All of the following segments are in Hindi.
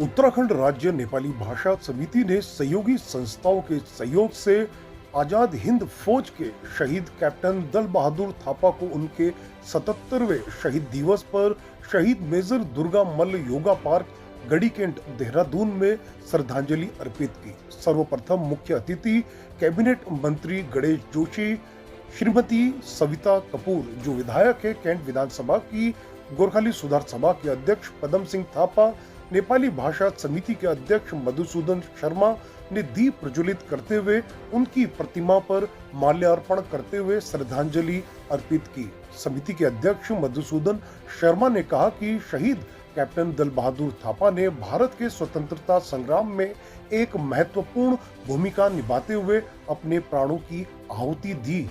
उत्तराखंड राज्य नेपाली भाषा समिति ने सहयोगी संस्थाओं के सहयोग से आजाद हिंद फौज के शहीद कैप्टन दल बहादुर थापा को उनके 77वें शहीद दिवस पर शहीद मेजर दुर्गा मल्ल योगा पार्क गढ़ी कैंट देहरादून में श्रद्धांजलि अर्पित की। सर्वप्रथम मुख्य अतिथि कैबिनेट मंत्री गणेश जोशी, श्रीमती सविता कपूर जो विधायक है कैंट विधानसभा की, गोरखाली सुधार सभा के अध्यक्ष पदम सिंह थापा, नेपाली भाषा समिति के अध्यक्ष मधुसूदन शर्मा ने दीप प्रज्वलित करते हुए उनकी प्रतिमा पर माल्यार्पण करते हुए श्रद्धांजलि अर्पित की। समिति के अध्यक्ष मधुसूदन शर्मा ने कहा कि शहीद कैप्टन दल बहादुर थापा ने भारत के स्वतंत्रता संग्राम में एक महत्वपूर्ण भूमिका निभाते हुए अपने प्राणों की आहुति दी।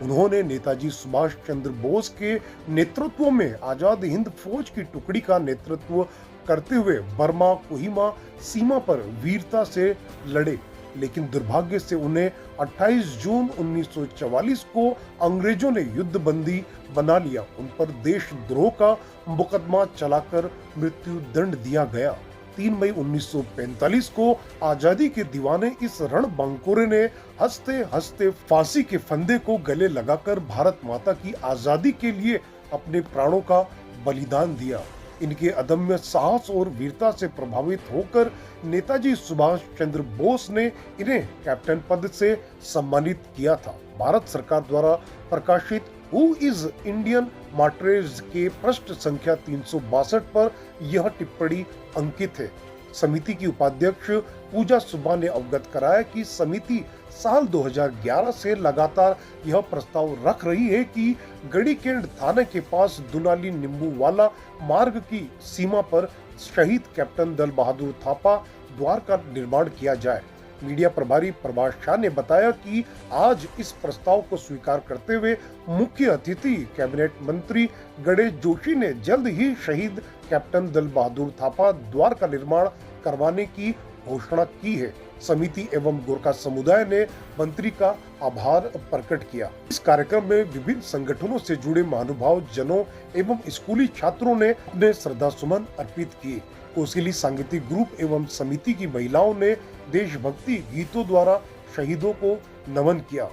उन्होंने नेताजी सुभाष चंद्र बोस के नेतृत्व में आजाद हिंद फौज की टुकड़ी का नेतृत्व करते हुए बर्मा कोहिमा सीमा पर वीरता से लड़े, लेकिन दुर्भाग्य से उन्हें 28 जून 1944 को अंग्रेजों ने युद्ध बंदी बना लिया। उन पर देशद्रोह का मुकदमा चलाकर मृत्यु दंड दिया गया। 3 मई 1945 को आजादी के दीवाने इस रणबांकुरे ने हंसते हंसते फांसी के फंदे को गले लगाकर भारत माता की आजादी के लिए अपने प्राणों का बलिदान दिया। इनके अदम्य साहस और वीरता से प्रभावित होकर नेताजी सुभाष चंद्र बोस ने इन्हें कैप्टन पद से सम्मानित किया था। भारत सरकार द्वारा प्रकाशित हु इज इंडियन मार्टरेज के पृष्ठ संख्या 362 पर यह टिप्पणी अंकित है। समिति की उपाध्यक्ष पूजा सुब्बा ने अवगत कराया कि समिति साल 2011 से लगातार यह प्रस्ताव रख रही है कि गढ़ी कैंट थाने के पास दुनाली नींबूवाला मार्ग की सीमा पर शहीद कैप्टन दल बहादुर थापा द्वार का निर्माण किया जाए। मीडिया प्रभारी प्रभाष शाह ने बताया कि आज इस प्रस्ताव को स्वीकार करते हुए मुख्य अतिथि कैबिनेट मंत्री गणेश जोशी ने जल्द ही शहीद कैप्टन दल बहादुर थापा द्वार का निर्माण करवाने की घोषणा की है। समिति एवं गोरखा समुदाय ने मंत्री का आभार प्रकट किया। इस कार्यक्रम में विभिन्न संगठनों से जुड़े महानुभाव जनों एवं स्कूली छात्रों ने अपने श्रद्धा सुमन अर्पित किए। कोसिली सांगीतिक ग्रुप एवं समिति की महिलाओं ने देशभक्ति गीतों द्वारा शहीदों को नमन किया।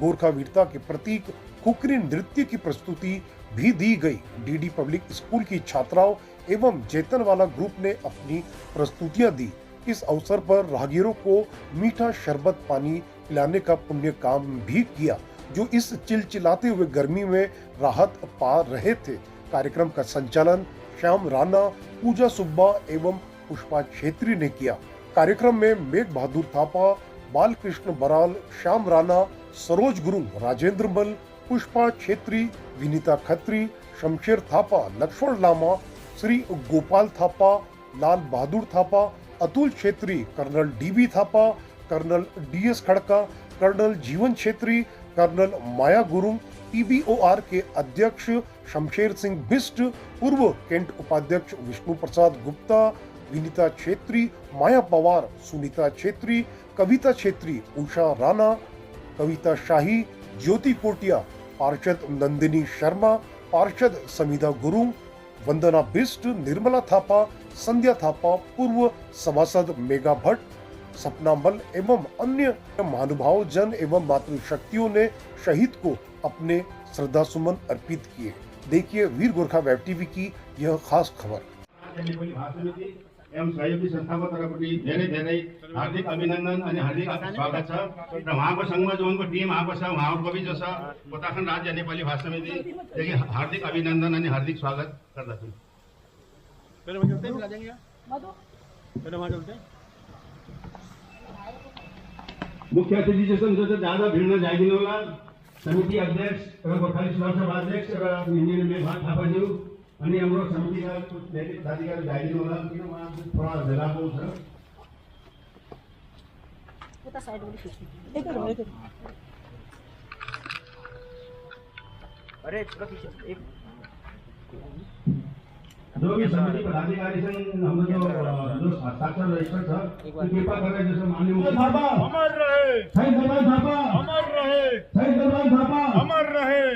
गोरखा वीरता के प्रतीक खुखरी नृत्य की प्रस्तुति भी दी गई। डीडी पब्लिक स्कूल की छात्राओं एवं चेतनवाला ग्रुप ने अपनी प्रस्तुतियां दी। इस अवसर पर राहगीरों को मीठा शरबत पानी पिलाने का पुण्य काम भी किया, जो इस चिलचिलाते हुए गर्मी में राहत पा रहे थे। कार्यक्रम का संचालन श्याम राणा, पूजा सुब्बा एवं पुष्पा छेत्री ने किया। कार्यक्रम में मेघ Bahadur Thapa, Balkrishna Baral, Shyam Rana, Saroj Gurung, Rajendra Mall, Pushpa Chhetri, Vinita Khatri, Shamsher Thapa, Laxman Lama, Shri Gopal Thapa, Lal Bahadur Thapa, Atul Chhetri, colonel DB Thapa, colonel DS Khadka, colonel Jeevan Chhetri, colonel Maya Gurung, PBOR के अध्यक्ष शमशेर सिंह बिस्ट, पूर्व कैंट उपाध्यक्ष विष्णु प्रसाद गुप्ता, विनीता छेत्री, माया पवार, सुनीता छेत्री, कविता छेत्री, उषा राणा, कविता शाही, ज्योति कोटिया, पार्षद नंदिनी शर्मा, पार्षद समिधा गुरुंग, वंदना बिस्ट, निर्मला थापा, संध्या थापा, पूर्व सभासद मेगा भट्ट, सपना मल एवं अन्य महानुभाव जन एवं मातृशक्तियों ने शहीद को अपने श्रद्धा सुमन अर्पित किए। देखिए वीर गोरखा वेब टीवी की यह खास खबर। एवं सहयोगी संस्थाको तर्फबाट धेरै धेरै हार्दिक अभिनन्दन अनि हार्दिक स्वागत छ र उहाँको सँगमा जो उनको टिम आएको छ, उहाँको भी जो छ उत्तराखण्ड राज्य नेपाली भाषा समितिदेखि हार्दिक अभिनन्दन अनि हार्दिक स्वागत गर्दछु। मुख्य अतिथि जो ज्यादा भिड नजाइदिनु होला। समिति अध्यक्ष र गोर्खाली सुधार सभा अध्यक्ष र इन्जिनियर मेघ थापाज्यू अनि हाम्रो समितिका दाजुभाइहरू जाइदिनु होला, किन उहाँ थोडा भेलाको छ। जो भी समिति पदाधिकारी छन्, हाम्रो जो हस्ताक्षर रजिस्टर छ, कृपा गरेर जसो मान्य थापा अमर रहे, शहीद दलबहादुर थापा अमर रहे, शहीद दलबहादुर थापा अमर रहे,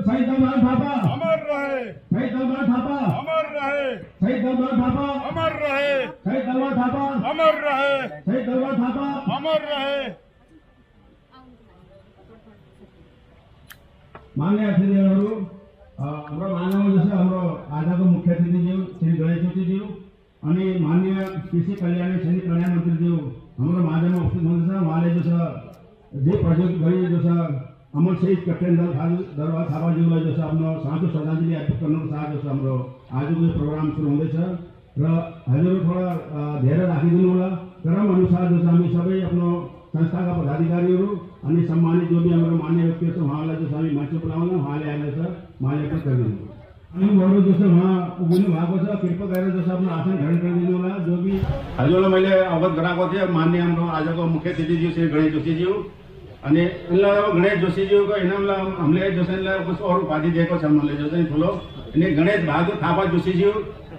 शहीद दलबहादुर थापा अमर रहे, शहीद दलबहादुर थापा अमर रहे, शहीद दलबहादुर थापा अमर रहे, शहीद दलवा थापा अमर रहे, शहीद दलवा थापा अमर रहे। मान्य अतिथिहरू हाम्रो मानव जस्तो हाम्रो आजको मुख्य अतिथिज्यू श्री गणेश ज्योतिज्यू अनि मान्य कृषि कल्याण सैनिक कल्याण मन्त्रीज्यू हाम्रो माझमा उपस्थित हुनुहुन्छ। उहाँले जो छ जे प्रोजेक्ट गरी जो छ अमर शहीद कैप्टन दलवा थापाज्यूलाई जो छ आफ्नो साँचो श्रद्धाञ्जली अर्पित गर्नुको साथ जो छ हाम्रो आजको यो प्रोग्राम सुरु हुँदैछ र हजुरहरू थोडा धेरै राखिदिनु होला। क्रम अनुसार जो छ हामी सबै आफ्नो संस्थाका पदाधिकारीहरू अनि सम्मानित जो भी हाम्रो मान्य व्यक्तिहरू छ उहाँलाई जो छ हामी मान्छे बोलाउन उहाँले आएर छ मान्यता गरिदिनु। अनि उहाँहरू जस्तो उहाँ उभिनु भएको छ कृपया गरेर जस्तो आफ्नो आसन ग्रहण गरिदिनु होला। जो भी हजुरलाई मैले अवगत गराएको थिएँ मान्य हाम्रो आजको मुख्य अतिथिज्यू श्री गणेश जोशीज्यू अनि यिनलाई अब गणेश जोशीज्यूको इनामलाई हामीले जोशीलाई कुछ अरू उपाधि दिएको छ उहाँले जो चाहिँ ठुलो अनि गणेश बहादुर थापा जोशीज्यू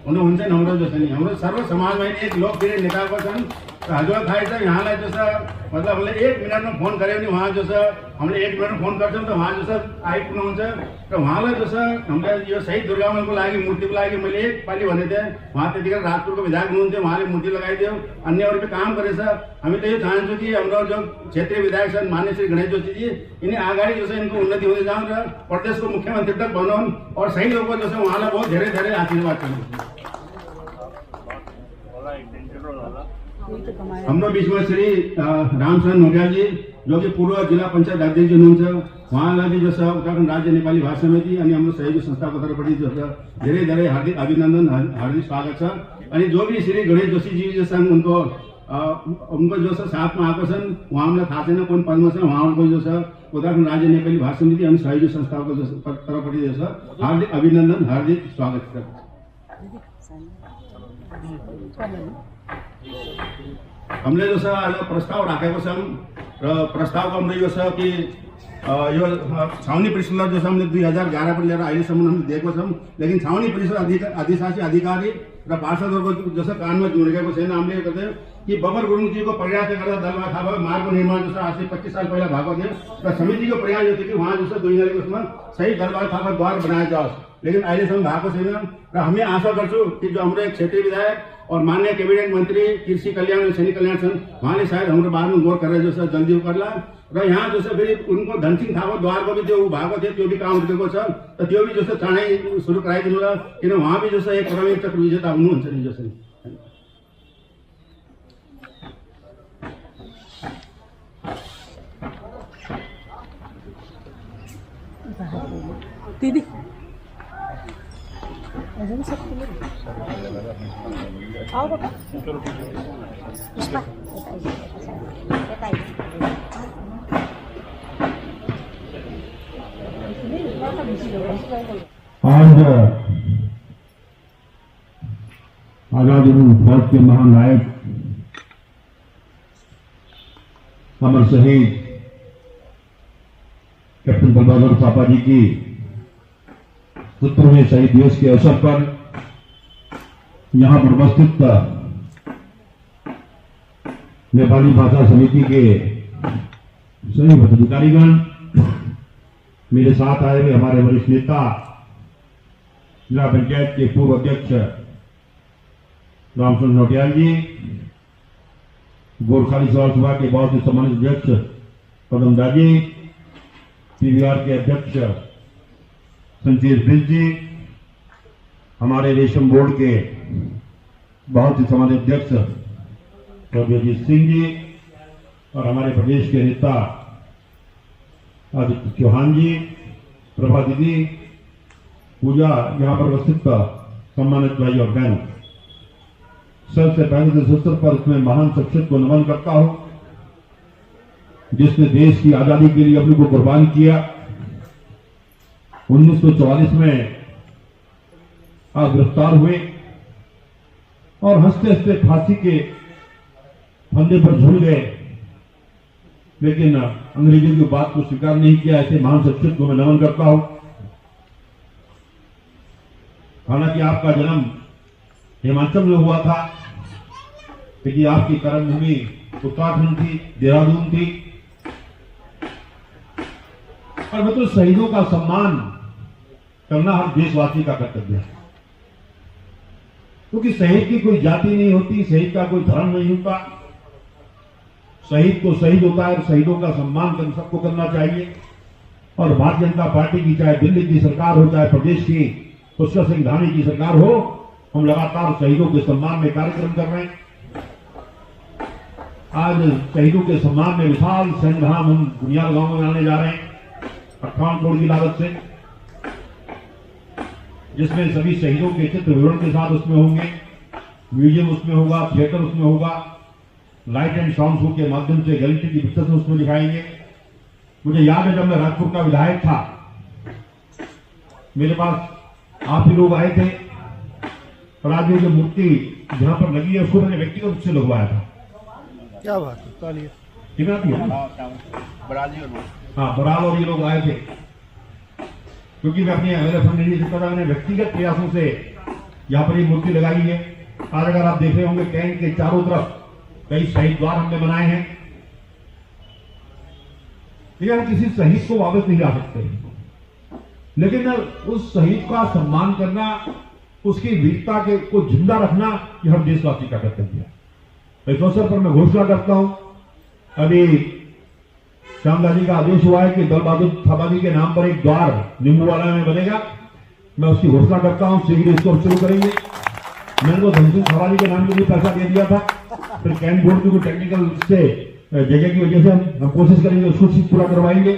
हुनुहुन्छ हाम्रो जो छ नि हाम्रो सर्व समाजमा एक लोकप्रिय नेताको छन् र हजुरलाई थाहै छ यहाँलाई जो छ मतलब हामीले 1 मिनटमा फोन गऱ्यो भने उहाँ जो छ हामीले 1 मिनटमा फोन गर्छौँ त उहाँ जो छ आइपुग्नुहुन्छ र उहाँलाई जो छ हामीले यो शहीद दुर्गामनको लागि मूर्तिको लागि मैले एकपालि भनेको थिएँ। उहाँ त्यतिखेर राजपुरको विधायक हुनुहुन्थ्यो, उहाँले मूर्ति लगाइदियो, अन्य अरू पनि काम गरेछ। हामी त यो चाहन्छौँ कि हाम्रो जो क्षेत्रीय विधायक छन् मान्य श्री गणेश जोशीजी यिनी अगाडि जो छ यिनको उन्नति हुँदै जाउन् र प्रदेशको मुख्यमन्त्री तक बनाउन् और शहीदहरूको जो छ उहाँलाई बहुत धेरै धेरै आशीर्वाद छन्। हाम्रो बिचमा श्री रामचरण नोटियालजी जो कि पूर्व जिल्ला पञ्चायत अध्यक्ष हुनुहुन्छ, उहाँलाई भी जो छ उत्तराखण्ड राज्य नेपाली भाषा समिति अनि हाम्रो सहयोगी संस्थाको तर्फबाट जो छ धेरै धेरै हार्दिक अभिनन्दन हार्दिक स्वागत छ। अनि जो भी श्री गणेश जोशीजी जो छन् उनको जो छ साथमा आएको छन् उहाँलाई थाहा छैन कुन पदमा छ, उहाँहरूको जो छ उत्तराखण्ड राज्य नेपाली भाषा समिति अनि सहयोगी संस्थाको जो तर्फबाट जो छ हार्दिक अभिनन्दन हार्दिक स्वागत छ। हामीले जो छ आज प्रस्ताव राखेको छौँ र प्रस्तावको हाम्रो यो छ कि यो छाउनी परिषदलाई जो छ हामीले 2011 पनि लिएर अहिलेसम्म हामीले दिएको छौँ, लेकिन छाउनी परिषद अधिशासी अधिकारी र पार्षदहरूको जो छ कानमा जोडिएको छैन। हामीले गर्दै कि बबर गुरुङजीको प्रयासले गर्दा दलवा थापा मार्गको निर्माण जो छ आज से 25 साल पहिला भएको थियो र समितिको प्रयास यो थियो कि उहाँ जो छ 2 जनाको उसमा सही दलवा थापा द्वार बनाया जाओस्, लेकिन अहिलेसम्म भएको छैन। र हामी आशा गर्छौँ कि जो हाम्रो एक क्षेत्रीय विधायक और माननीय कैबिनेट मंत्री कृषि कल्याण और सैनिक कल्याण छन् उहाँले सायद हाम्रो बारेमा गौर गरेर जो छ जल्दी गर्ला र यहाँ जो छ फेरि उनको धनसिंह थापा द्वारको भी जो भएको थियो त्यो भी काम उठेको छ त त्यो भी जो छ चाँडै सुरु गराइदिनु होला, किन उहाँ भी जो छ एक परमवीर चक्र विजेता हुनुहुन्छ नि जो छ। दीदी आओ बेटा पुष्पा आज आजाद हिंद फौज के महानायक अमर शहीद कैप्टन दल बहादुर थापा जी की 70वें शहीद दिवस के अवसर पर यहाँ पर उपस्थित नेपाली भाषा समिति के सभी पदाधिकारीगण, मेरे साथ आए हुए हमारे वरिष्ठ नेता जिला पंचायत के पूर्व अध्यक्ष रामचंद्र नोटियाल जी, गोरखाली सभा के बहुत ही सम्मानित अध्यक्ष पदम दाजी, पीवीआर के अध्यक्ष संजीव बिल जी, हमारे रेशम बोर्ड के बहुत ही सम्मानित अध्यक्ष प्रभुजीत सिंह जी और हमारे प्रदेश के नेता आदित्य चौहान जी, प्रभा दीदी, पूजा, यहाँ पर उपस्थित सम्मानित भाई और बहन, सबसे पहले इस अवसर पर उसमें महान शख्सियत को नमन करता हूं जिसने देश की आजादी के लिए अपने को कुर्बान किया। 1944 में आप गिरफ्तार हुए और हंसते हंसते फांसी के फंदे पर झूल गए, लेकिन अंग्रेजों की बात को स्वीकार नहीं किया। ऐसे महान शख्सियत को मैं नमन करता हूं। हालांकि आपका जन्म हिमाचल में हुआ था, लेकिन आपकी कर्मभूमि उत्तराखंड थी, देहरादून थी, और मतलब शहीदों का सम्मान करना हर देशवासी का कर्तव्य है। क्योंकि शहीद की कोई जाति नहीं होती, शहीद का कोई धर्म नहीं होता। शहीद तो शहीद होता है और शहीदों का सम्मान सबको करना चाहिए। और भारतीय जनता पार्टी की चाहे दिल्ली की सरकार हो, चाहे प्रदेश की पुष्कर सिंह धामी की सरकार हो, हम लगातार शहीदों के सम्मान में कार्यक्रम कर रहे हैं। आज शहीदों के सम्मान में विशाल संग्राम हम बुनियाद गांव में आने जा रहे हैं 58 करोड़ की लागत से, जिसमें सभी शहीदों के चित्र विवरण के साथ उसमें होंगे, म्यूजियम उसमें होगा, थिएटर उसमें होगा, लाइट एंड साउंड शो के माध्यम से गैलेक्सी की पिक्चर्स उसमें दिखाएंगे। मुझे याद है जब मैं राजपुर का विधायक था, मेरे पास आप ही लोग आए थे और आज जो मूर्ति जहां पर लगी है उसको मैंने व्यक्तिगत रूप से लगवाया था। क्या बात है, तालियां। ठीक है, हाँ बराल और ये लोग आए थे, क्योंकि मैं अपने मेरे फंड नहीं सकता था, मैंने व्यक्तिगत प्रयासों से यहाँ पर ये मूर्ति लगाई है। आज अगर आप देख रहे होंगे कैंट के चारों तरफ कई शहीद द्वार हमने बनाए हैं। हम किसी शहीद को वापस नहीं ला सकते, लेकिन उस शहीद का सम्मान करना, उसकी वीरता के को जिंदा रखना, ये हम देशवासी का कर्तव्य है। इस अवसर पर मैं घोषणा करता हूं, अभी श्यामला जी का आदेश हुआ है कि दल बहादुर थापा जी के नाम पर एक द्वार नींबूवाला में बनेगा। मैं उसकी घोषणा करता हूं, शीघ्र इसको शुरू करेंगे। मैंने तो धनसिंह थापा जी के नाम के लिए पैसा दे दिया था, फिर कैंट बोर्ड की टेक्निकल से जगह की वजह से हम कोशिश करेंगे उसको पूरा करवाएंगे।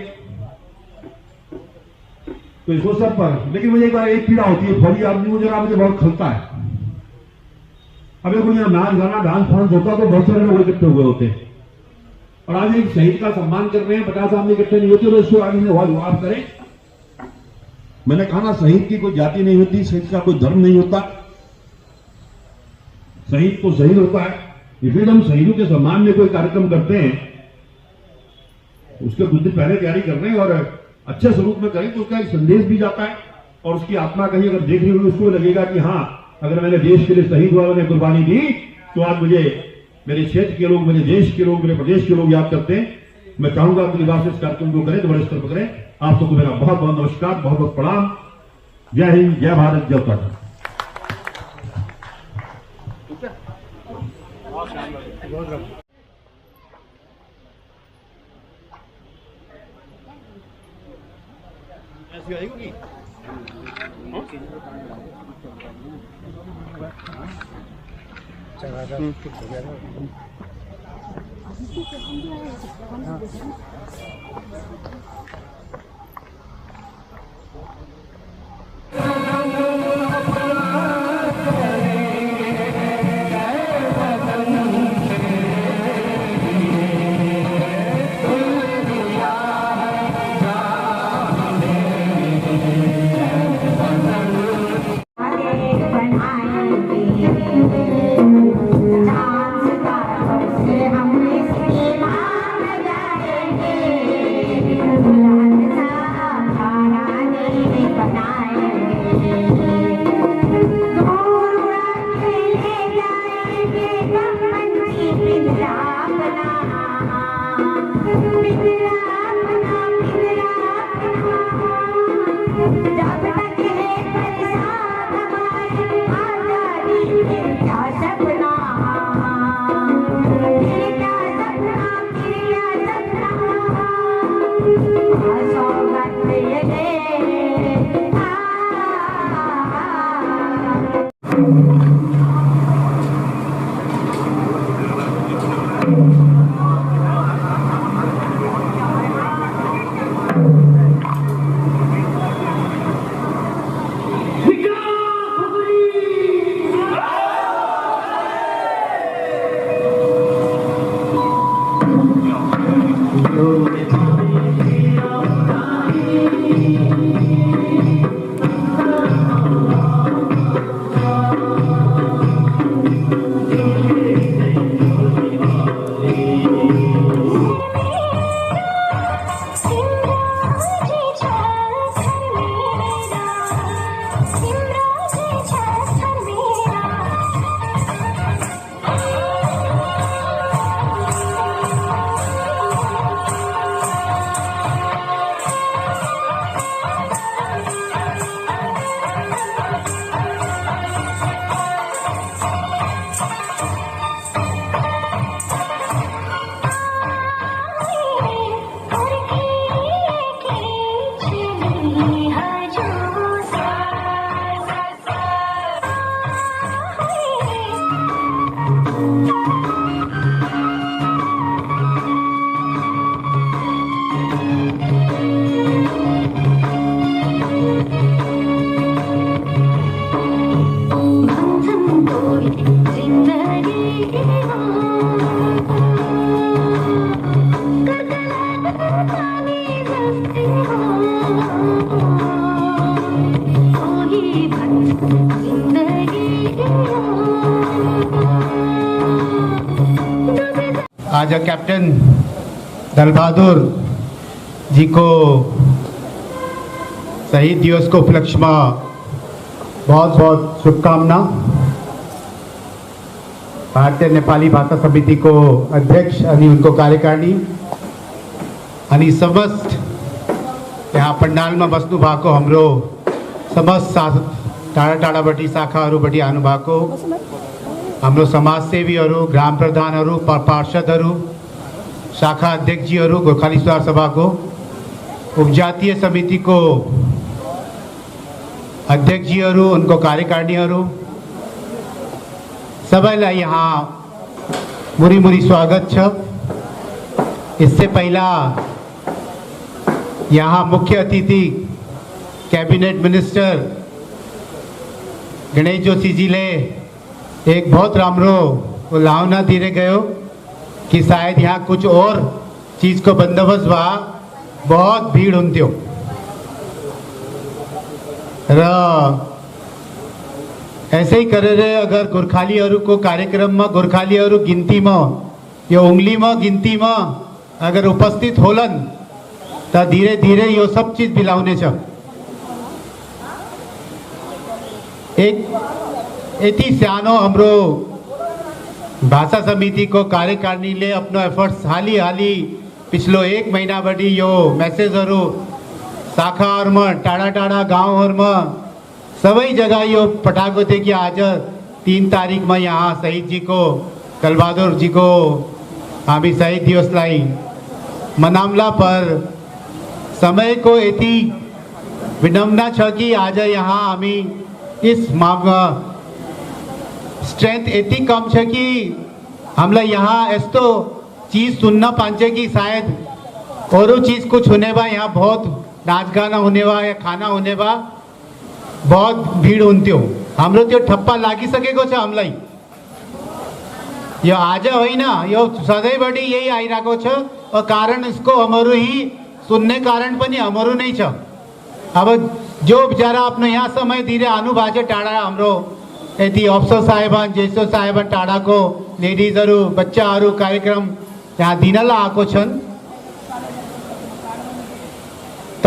तो इस अवसर पर लेकिन मुझे एक बार एक पीड़ा होती है, बड़ी आदमी मुझे बहुत खलता है। अगर कोई यहाँ नाच गाना डांस फांस होता तो बहुत सारे लोग इकट्ठे हुए होते, और आज एक शहीद का सम्मान कर रहे हैं, 50 आदमी इकट्ठे नहीं होते, तो इसको आगे से जवाब करें। मैंने कहा ना, शहीद की कोई जाति नहीं होती, शहीद का कोई धर्म नहीं होता, शहीद तो शहीद होता है। इसलिए हम शहीदों के सम्मान में कोई कार्यक्रम करते हैं, उसके कुछ दिन पहले तैयारी कर रहे हैं और अच्छे स्वरूप में करें तो उसका एक संदेश भी जाता है, और उसकी आत्मा कहीं अगर देख रही होगी उसको लगेगा कि हाँ, अगर मैंने देश के लिए शहीद हुआ, मैंने कुर्बानी दी, तो आज मुझे मेरे क्षेत्र के लोग, मेरे देश के लोग, मेरे प्रदेश के लोग याद करते हैं। मैं चाहूंगा अगली बार से इस कार्यक्रम को करें तो बड़े स्तर पर करें। आप सबको मेरा बहुत बहुत नमस्कार, बहुत बहुत प्रणाम। जय हिंद, जय भारत, जय उत्तराखंड। आज कैप्टन दल बहादुर जी को शहीद दिवस को उपलक्ष्य में बहुत बहुत शुभकामना। भारतीय नेपाली भाषा समिति को अध्यक्ष आणि उनको कार्यकारिणी आणि समस्त यहाँ पंडाल में बस्नु भएको हाम्रो समस्त टाढा टाढाबटी शाखाहरूबटी आउनु भएको हाम्रो समाजसेवीहरू, ग्राम प्रधानहरू, पार्षदहरू, शाखा अध्यक्षजीहरू, गोर्खाली सुधार सभाको उपजातीय समितिको अध्यक्षजीहरू, उनको कार्यकारिणीहरू सबैलाई यहाँ मुरी मुरी स्वागत छ। इससे पहला यहाँ मुख्य अतिथि कैबिनेट मिनिस्टर गणेश जोशी जी ले एक बहुत रामरो लावना धीरे गयो कि शायद यहाँ कुछ और चीज को बंदोबस्त बा, बहुत भीड़ हुन्थ्यो र ऐसे ही करे रहे। अगर गोर्खालीहरू को कार्यक्रम में गोर्खालीहरू गिनती में यो उंगली में गिनती में अगर उपस्थित होलन तो धीरे धीरे यो सब चीज बिलाउने छ। एक यति सानो हाम्रो भाषा समिति को कार्यकारिणीले अपनो एफर्ट्स हाली हाली पिछलो एक महीनाबटी यो मैसेजहरू शाखाहरूमा टाढा टाढा गाउँहरूमा सबै जगह यो पठाएको थियो कि आज 3 तारिक में यहाँ शहीद जी को दल बहादुर जी को हामी शहीद दिवसलाई मनामला। पर समय को यति विडम्बना छ कि आज यहाँ हामी इस स्ट्रेंथ यति कम छ कि हामीलाई यहाँ यस्तो चीज सुन्न पान्छ कि शायद और चीज कुछ होने बा, यहाँ बहुत नाच गाना होने बा या खाना होने बा, बहुत भीड़ हुन्थ्यो। हाम्रो त्यो ठप्पा लागिसकेको छ हामीलाई। यो आज होइन, यो सधैँभरि यही आइरहेको छ और कारण इसको हाम्रो ही सुन्ने कारण पनि हाम्रो नै छ। अब जो बेचारा आफ्नो यहाँ समय दिएर आउनु भएको छ टाढा हाम्रो यति अफसर साहेबान, जेसो साहेबान टाढाको लेडिजहरू, बच्चाहरू कार्यक्रम यहाँ दिनलाई आएको छन्। त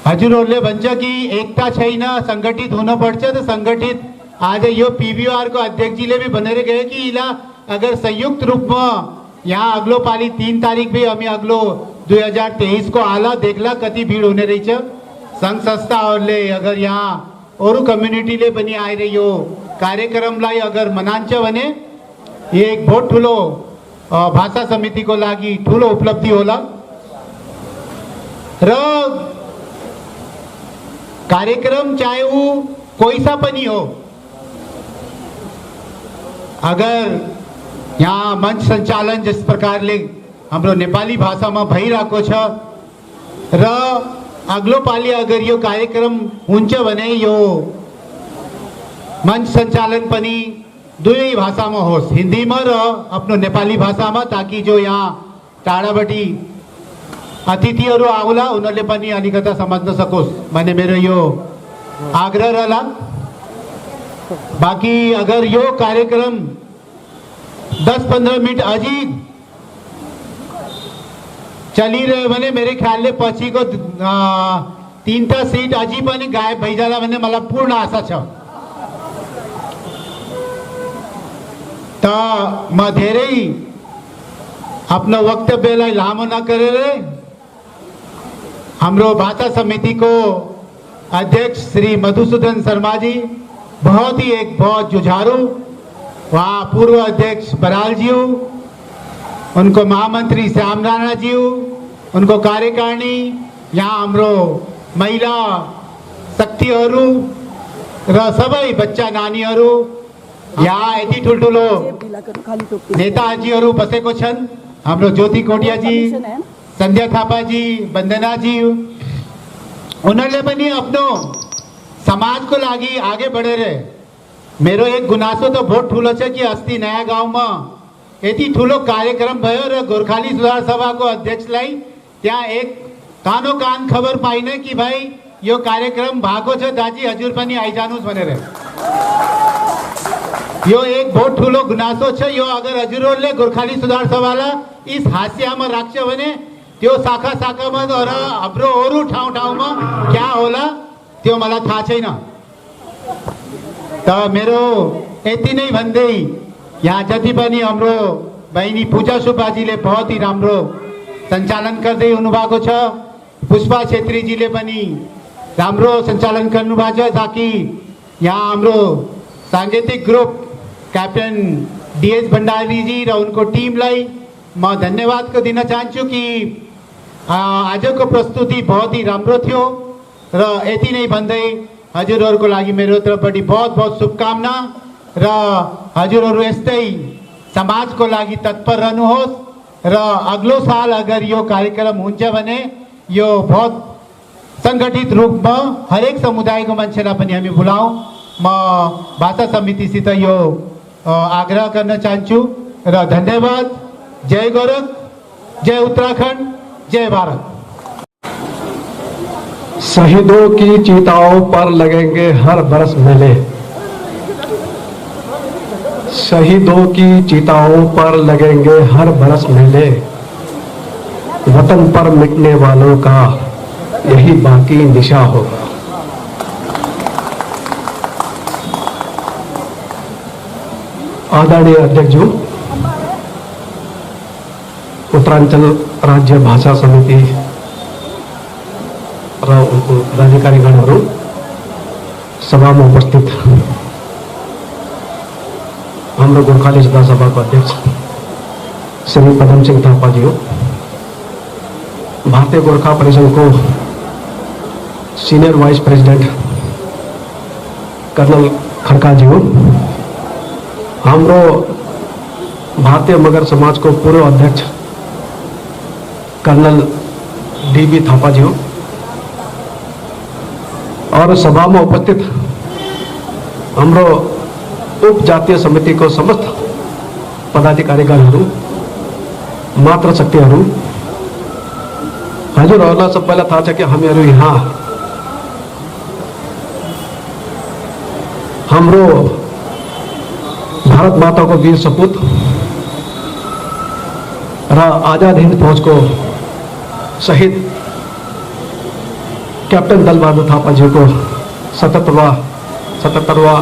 हजुरहरूले भन्छ कि एकता छैन, संगठित हुनुपर्छ। त संगठित आज यो पीबीआर को अध्यक्षजीले भी भनेर गए कि इला अगर संयुक्त रूप में यहाँ अग्लो पाली 3 तारिक भी हामी अग्लो 2023 को आला देखला कति भीड़ हुने रहेछ। संघ संस्थाहरूले अगर यहाँ अरू कम्युनिटीले पनि आएर यो कार्यक्रमलाई अगर मनान्छ भने यो एक बहुत ठुलो भाषा समितिको लागि ठुलो उपलब्धि होला। र कार्यक्रम चाहे वो कोई सा पनि हो, अगर यहाँ मंच संचालन जिस प्रकारले हाम्रो नेपाली भाषामा भइरहेको छ र अग्लो पालि अगर यो कार्यक्रम हुन्छ भने यो मंच संचालन पनि दुवै भाषामा होस्, हिन्दीमा र आफ्नो नेपाली भाषामा, ताकि जो यहाँ टाढाबटी अतिथिहरू आउला उनीहरूले पनि अलिकता समझ्न सकोस् भन्ने मेरो यो आग्रह रहला। बाकी अगर यो कार्यक्रम 10-15 मिनट अझै चलिरह्यो भने मेरे ख्यालले पछिको 3टा सीट अझै पनि गायब भइजाला भन्ने मलाई पूर्ण आशा छ। त म धेरै आफ्नो वक्तव्यलाई लामो नगरेर हाम्रो भाषा समिति को अध्यक्ष श्री मधुसूदन शर्मा जी, बहुत जुझारू, वहाँ पूर्व अध्यक्ष बराल जी, उनको महामंत्री श्याम राणा जी, उनको कार्यकारिणी, यहाँ हाम्रो महिला शक्तिहरू र सबै बच्चा नानीहरू, यहाँ यति ठुल्ठुलो नेताजीहरू बसेको छन्। हाम्रो ज्योति कोटिया जी, संध्या थापा जी, वंदना जी, उनीहरूले पनि आफ्नो समाज को लागि आगे बढेर। मेरो एक गुनासो तो बहुत ठुलो छ कि अस्ति नयाँ गाउँमा यति ठुलो कार्यक्रम भयो र गोर्खाली सुधार सभाको अध्यक्षलाई त्यहाँ एक कानो कान खबर पाइन कि भाई यो कार्यक्रम भएको छ, दाजी हजुर पनि आइजानुस् भनेर। यो एक बहुत ठूलो गुनासो छ। यो अगर हजुरहरूले गोर्खाली सुधार सभालाई इस हास्यामा राख्छ भने त्यो शाखा शाखामा र हाम्रो अरू ठाउँमा क्या होला त्यो मलाई थाहा छैन। त मेरो यति नै भन्दै यहाँ जति पनि हाम्रो बहिनी पूजा सुब्बाजीले बहुत ही राम्रो सञ्चालन गर्दै हुनुभएको छ, पुष्पा छेत्रीजीले पनि राम्रो सञ्चालन गर्नुभएको छ, ताकि यहाँ हाम्रो सांगीतिक ग्रुप कैप्टन डीएस भण्डारी जी र उनको टीमलाई म धन्यवाद दिन चाहन्छु कि आजको प्रस्तुति बहुत ही राम्रो थियो र यति नै भन्दै हजुरहरूको लागि मेरो तर्फबाट बहुत बहुत शुभकामना र हजुरहरू यस्तै समाजको लागि तत्पर रहनुहोस् र अग्लो साल अगर यो कार्यक्रम हुन्छ भने यो बहुत संगठित रूपमा हरेक समुदायको मान्छेलाई पनि हामी बोलाऊँ। म भाषा समितिसित यो आग्रह गर्न चाहन्छु र धन्यवाद। जय गोरख, जय उत्तराखंड, जय भारत। शहीदों की चिताओं पर लगेंगे हर बरस मेले, शहीदों की चिताओं पर लगेंगे हर बरस मेले, वतन पर मिटने वालों का यही बाकी निशा होगा। आदरणीय अध्यक्ष जी, उत्तरांचल राज्य भाषा समिति र पदाधिकारीगणहरू, सभामा उपस्थित हाम्रो गोर्खाली सुधार सभाको अध्यक्ष श्री पदम सिंह थापाजी हो, भारतीय गोर्खा परिषदको senior vice president colonel Khadka ji हो, हाम्रो भारतीय मगर समाज को पूर्व अध्यक्ष कर्नल डीबी थापाजी हो और सभा में उपस्थित हाम्रो उप जातीय समिति को समस्त पदाधिकारीगणहरू, मातृशक्तिहरू, हजुरहरूलाई सबैलाई थाहा छ कि हामीहरू यहाँ हाम्रो भारत माता को वीर सपूत र आजाद हिंद फौज को शहीद कैप्टन दल बहादुर थापा जी को 77वां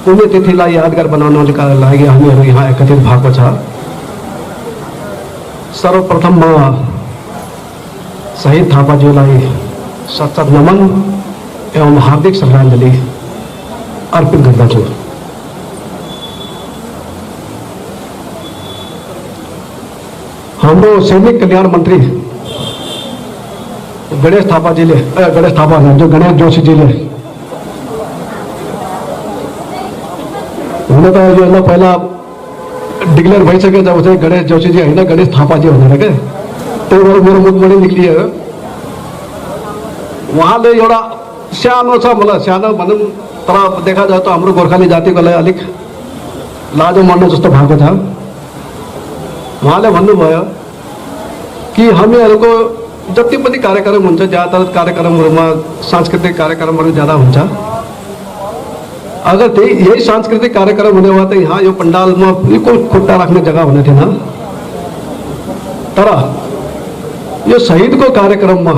पुण्यतिथिलाई यादगार बनाउनका लागि हामीहरू यहाँ एकत्रित भएको छ। सर्वप्रथम म शहीद थापाज्यूलाई सच्चा नमन एवं हार्दिक श्रद्धांजलि अर्पित गर्दछु। हाम्रो सैनिक कल्याण मंत्री गणेश थापा जो गणेश जोशी जी ने हुन त यो पहिला डिक्लेयर भइसकेछ चाहिँ गणेश जोशी जी होइन गणेश थापाजी भनेर के, त्यही भएर मेरो मुखबाट निक्लियो। उहाँले एउटा सानो छ, मलाई सानो भनौँ तर देखा जाए तो हाम्रो गोर्खाली जातिको लागि अलिक लाजो मर्नु जस्तो भएको छ। उहाँले भन्नुभयो कि हामीहरूको जति पनि कार्यक्रम हुन्छ, ज्यादातर कार्यक्रमहरूमा सांस्कृतिक कार्यक्रमहरू ज्यादा हुन्छ, अगर यही सांस्कृतिक कार्यक्रम हुने भए त यहाँ यो पंडालमा बिल्कुल खुट्टा राख्ने जग्गा हुने थिएन। तर यो शहीदको कार्यक्रममा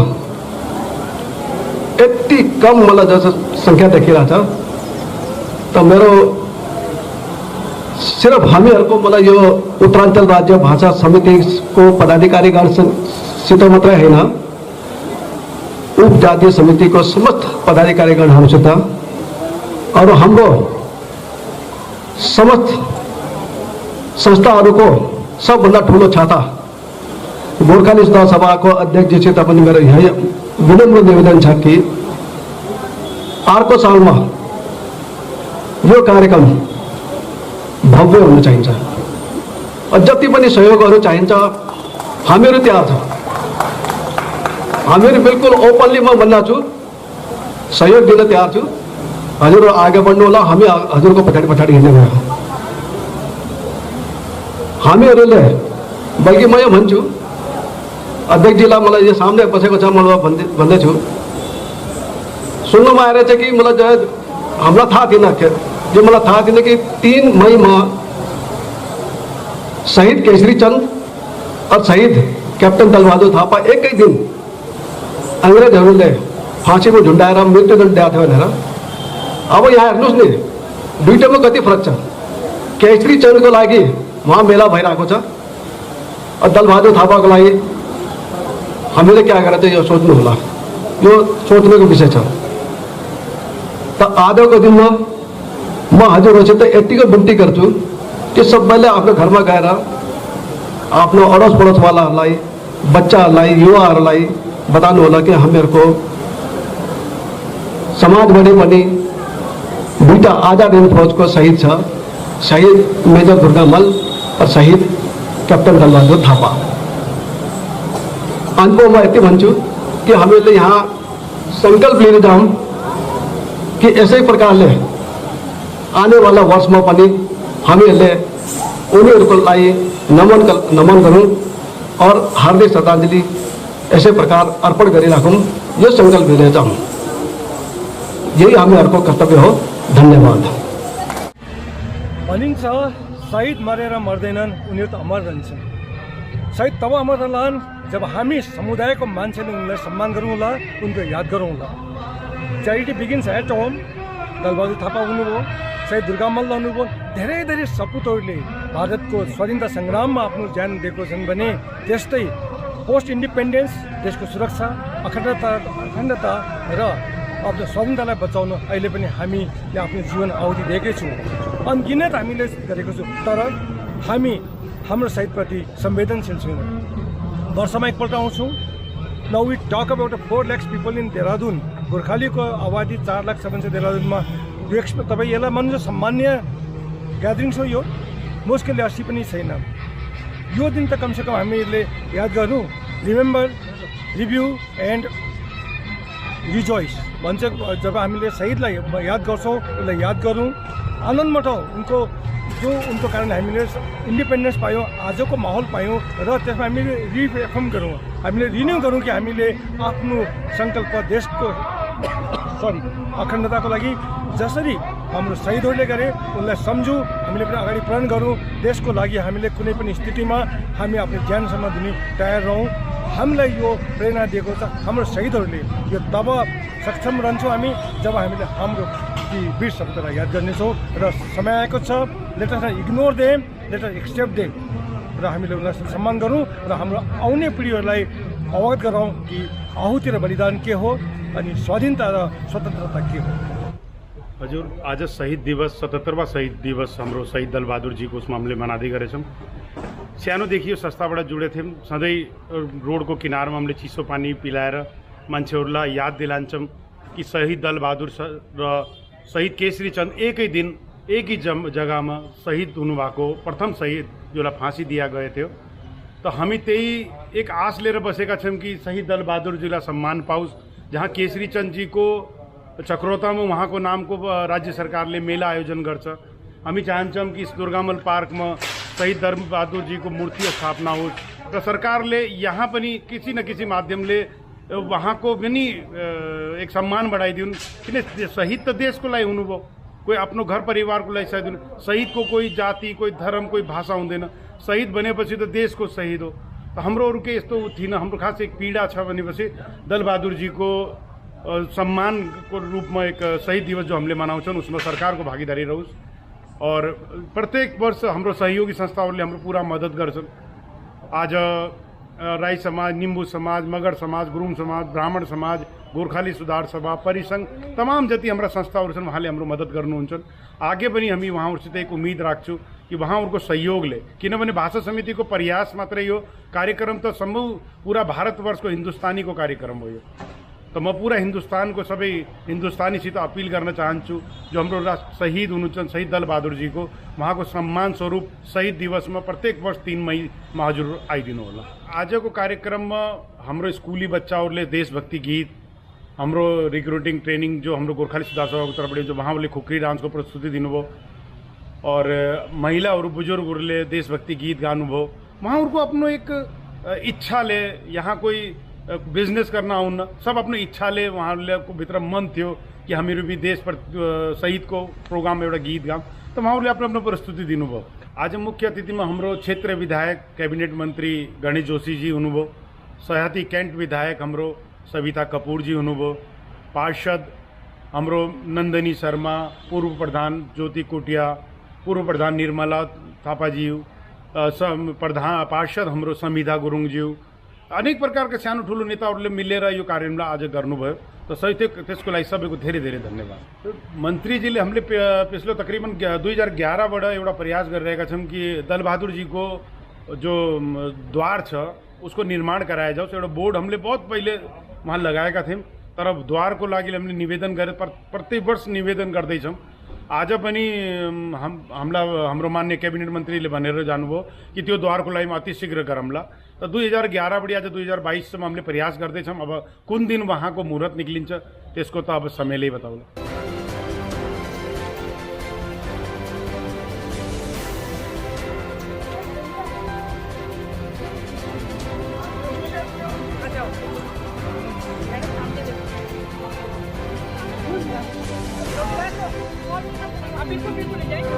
यति कम मलाई जस्तो संख्या देखिरहेछ त मेरो सिर्फ हामीहरूको मलाई यो उत्तरांचल राज्य भाषा समितिको पदाधिकारीगणसित मात्रै होइन, उप जातीय समितिको समस्त पदाधिकारीगणहरूसित और हाम्रो समस्त संस्थाहरूको सबभन्दा ठुलो छाता गोर्खाली सुधार सभाको अध्यक्षजीसित पनि मेरो यही विनम्र निवेदन छ कि अर्को सालमा यो कार्यक्रम भव्य हुन चाहिन्छ। जति पनि सहयोगहरू चाहिन्छ हामीहरू तयार छौँ। हामीहरू बिल्कुल ओपनली म भन्न छु, सहयोग दिन तयार छु। हजुर आगे बढ्नु होला, हामी हजुरको पछाडि पछाडि हिँड्ने भयो। हामीहरूले बल्कि म यो भन्छु अध्यक्षजीलाई, मलाई यो सामने बसेको छ, म भन्दैछु, सुन्नुमा आइरहेछ कि मलाई हामीलाई थाहा थिएन जो मलाई थाहा थिएन कि 3 मईमा शहीद केसरी चंद और शहीद कैप्टन दलबहादुर थापा एकै दिन अंग्रेजहरूले फाँसीमा झुन्डाएर मृत्युदण्ड दिएको थियो भनेर। अब यहाँ हेर्नुहोस् नि, दुईटामा कति फरक छ। केसरी चन्दको लागि वहाँ मेला भइरहेको छ और दलबहादुर थापाको लागि हामीले क्या गरेर चाहिँ यो सोच्नु होला, यो सोच्नेको विषय छ। त आजको दिनमा म हजुरहरूसित यतिको बिन्ती गर्छु कि सबैले आफ्नो घरमा गएर आफ्नो अडोस पडोसवालाहरूलाई, बच्चाहरूलाई, युवाहरूलाई बताउनु होला कि हामीहरूको समाजभरि पनि दुईटा आजाद हिन्द फौजको शहीद छ, शहीद मेजर दुर्गामल और शहीद कैप्टन दलबहादुर थापा। अंतमा म यति भन्छु कि हामीले यहाँ संकल्प लिएर जाऊँ कि यसै प्रकारले आने वाला वर्षमा पनि हामीहरूले उनीहरूको लागि नमन गरौँ और हार्दिक श्रद्धांजलि ऐसे प्रकार अर्पण गरिराखौँ, यो संकल्प लिएर जाऊँ। यही हामीहरूको कर्तव्य हो। धन्यवाद। भनिन्छ शहीद मरेर मर्दैनन्, उनीहरू त अमर रहन्छन्। शहीद तब अमर रहलान् जब हामी समुदायको मान्छेले उनलाई सम्मान गरौँला, उनको याद गरौँला। Charity begins at home. Dalbahadur Thapa हुनुभयो, शहीद दुर्गामल्ल हुनुभयो, धेरै धेरै सपुतहरूले भारतको स्वाधीनता सङ्ग्राममा आफ्नो ज्यान दिएको छन् भने त्यस्तै पोस्ट इन्डिपेन्डेन्स देशको सुरक्षा, अखण्डता र आफ्नो स्वाधीनतालाई बचाउन अहिले पनि हामीले आफ्नो जीवन आहुति दिएकै छौँ। अनगिनत हामीले गरेको छौँ, तर हामी हाम्रो शहीदप्रति संवेदनशील छैनौँ। वर्षमा एकपल्ट आउँछौँ। Now we talk about 4 lakh people in Dehradun. गोर्खालीको आबादी 4 लाख 7 छ देहरादूनमा। तपाईँ यसलाई मान्नु सामान्य ग्यादरिङ हो, यो मुस्किल 80 पनि छैन। यो दिन त कमसेकम हामीले याद गरौँ। रिमेम्बर, रिभ्यू एन्ड रिजोइस भन्छ। जब हामीले शहीदलाई याद गर्छौँ, उसलाई याद गरौँ, आनन्द मठाउँ। उनको कारण हामीले इन्डिपेन्डेन्स पायौँ, आजको माहौल पायौँ र त्यसमा हामीले रिएफर्म गरौँ, हामीले रिन्यू गरौँ कि हामीले आफ्नो सङ्कल्प देशको अखण्डताको लागि जसरी हाम्रो शहीदहरूले गरे उनलाई सम्झौँ, हामीले पनि अगाडि प्रण गरौँ। देशको लागि हामीले कुनै पनि स्थितिमा हामी आफ्नो ज्यानसम्म दिने तयार रहौँ। हामीलाई यो प्रेरणा दिएको छ हाम्रो शहीदहरूले। यो तब सक्षम रहन्छौँ हामी जब हामीले हाम्रो ती वीर सपूतलाई याद गर्नेछौँ र समय आएको छ। Let us not ignore them, let us accept them र हामीले उनीहरूलाई सम्मान गरौँ र हाम्रो आउने पिँढीहरूलाई अवगत गराउँ कि आहुति र बलिदान के हो अनि स्वाधीनता र स्वतन्त्रता के हो। हजुर, आज शहीद दिवस 77वां शहीद दिवस हाम्रो शहीद दलबहादुर जीको उसमा हामीले मनाउँदै गरेछौँ। सानोदेखि यो संस्थाबाट जुडेको थियौँ। सधैँ रोडको किनारमा हामीले चिसो पानी पिलाएर मान्छेहरूलाई याद दिलान्छौँ कि शहीद दलबहादुर र शहीद केसरी चन्द एकै दिन एकै जग्गामा शहीद हुनुभएको प्रथम शहीद जसलाई फाँसी दिया गए थियो। त हामी त्यही एक आश लिएर बसेका छौँ कि शहीद दलबहादुरजीलाई सम्मान पाओस्। जहाँ केसरी चन्दजीको चक्रोतामा उहाँको नामको राज्य सरकारले मेला आयोजन गर्छ। हामी चाहन्छौँ कि दुर्गामल पार्कमा शहीद दलबहादुरजीको मूर्ति स्थापना होस् र सरकारले यहाँ पनि किसी न किसी माध्यमले वहाँको पनि एक सम्मान बढाइदिउन्। किन शहीद त देशको लागि हुनुभयो, कोही आफ्नो घर परिवारको लागि शहीद हुनु। शहीदको कोही जाति, कोही धर्म, कोही भाषा हुँदैन। शहीद भनेपछि त देशको शहीद हो। त हाम्रो अरू केही यस्तो थिएन। हाम्रो खास एक पीडा छ भनेपछि दलबहादुरजीको सम्मानको रूपमा एक शहीद दिवस जो हामीले मनाउँछौँ उसमा सरकारको भागीदारी रहोस् और प्रत्येक वर्ष हाम्रो सहयोगी संस्थाहरूले हाम्रो पुरा मद्दत गर्छन्। आज राई समाज, निम्बू समाज, मगर समाज, गुरुङ समाज, ब्राह्मण समाज, गोर्खाली सुधार सभा, परिसंघ तमाम जति हाम्रा संस्थाहरू छन् उहाँले हाम्रो मद्दत गर्नुहुन्छन्। आगे पनि हामी उहाँहरूसित एक उम्मीद राख्छौँ कि उहाँहरूको सहयोगले, किनभने भाषा समितिको प्रयास मात्रै यो कार्यक्रम त सम्भव पूरा भारतवर्षको हिन्दुस्तानीको कार्यक्रम हो। यो त म पूरा हिन्दुस्तानको सबै हिन्दुस्तानीसित अपिल गर्न चाहन्छु जो हाम्रो शहीद हुनुहुन्छ शहीद दलबहादुरजीको उहाँको सम्मान स्वरूप शहीद दिवसमा प्रत्येक वर्ष 3 मईमा हजुर आइदिनु होला। आजको कार्यक्रममा हाम्रो स्कुली बच्चाहरूले देशभक्ति गीत, हाम्रो रिक्रुटिङ ट्रेनिङ जो हाम्रो गोर्खाली सुधार सभाको तर्फबाट जो उहाँहरूले खुकुरी डान्सको प्रस्तुति दिनुभयो और महिलाहरू बुजुर्गहरूले देशभक्ति गीत गानुभयो। उहाँहरूको आफ्नो एक इच्छाले यहाँ कोही बिजनेस करना उन सब अपने इच्छा ले वहाँ को भित्र मन थियो कि हामीहरू भी देश पर शहीद को प्रोग्राम एउटा गीत गाऊँ तो उहाँहरूले आफ्नो आफ्नो प्रस्तुति दिनुभयो। आज मुख्य अतिथिमा हाम्रो क्षेत्रीय विधायक कैबिनेट मंत्री गणेश जोशी जी हुनुभयो, सयाती कैंट विधायक हाम्रो सविता कपूर जी हुनुभयो, पार्षद हाम्रो नंदनी शर्मा, पूर्व प्रधान ज्योति कोटिया, पूर्व प्रधान निर्मला थापाज्यू, प्रधान पार्षद हाम्रो समिधा गुरुङज्यू, अनेक प्रकारका सानो ठुलो नेताहरूले मिलेर यो कार्यक्रमलाई आज गर्नुभयो। तो सही त्यसको लागि सबैको धेरै धेरै धन्यवाद। मन्त्रीजीले हामीले पिछलो तकरिबन 2011बाट एउटा प्रयास गरिरहेका छौँ कि दलबहादुर जी को जो द्वार छ उसको निर्माण कराया जाओस्। एउटा बोर्ड हामीले बहुत पहिले वहाँ लगाएका थियौँ, तर द्वारको लागि हामीले निवेदन गरे, प्रत्येक वर्ष निवेदन गर्दैछौँ। आज पनि हाम्रो मान्य कैबिनेट मन्त्रीले भनेर जानुभयो कि त्यो द्वारको लागि अति शीघ्र गरौँला। तो 2011बाट आज 2022सम्म हामीले प्रयास गर्दैछौँ। अब कुन दिन वहाँको मुहूर्त निक्लिन्छ त्यसको त अब समयले बताउला। बिल्कुल बिल्कुल ले जाएंगे।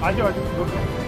आ जाओ।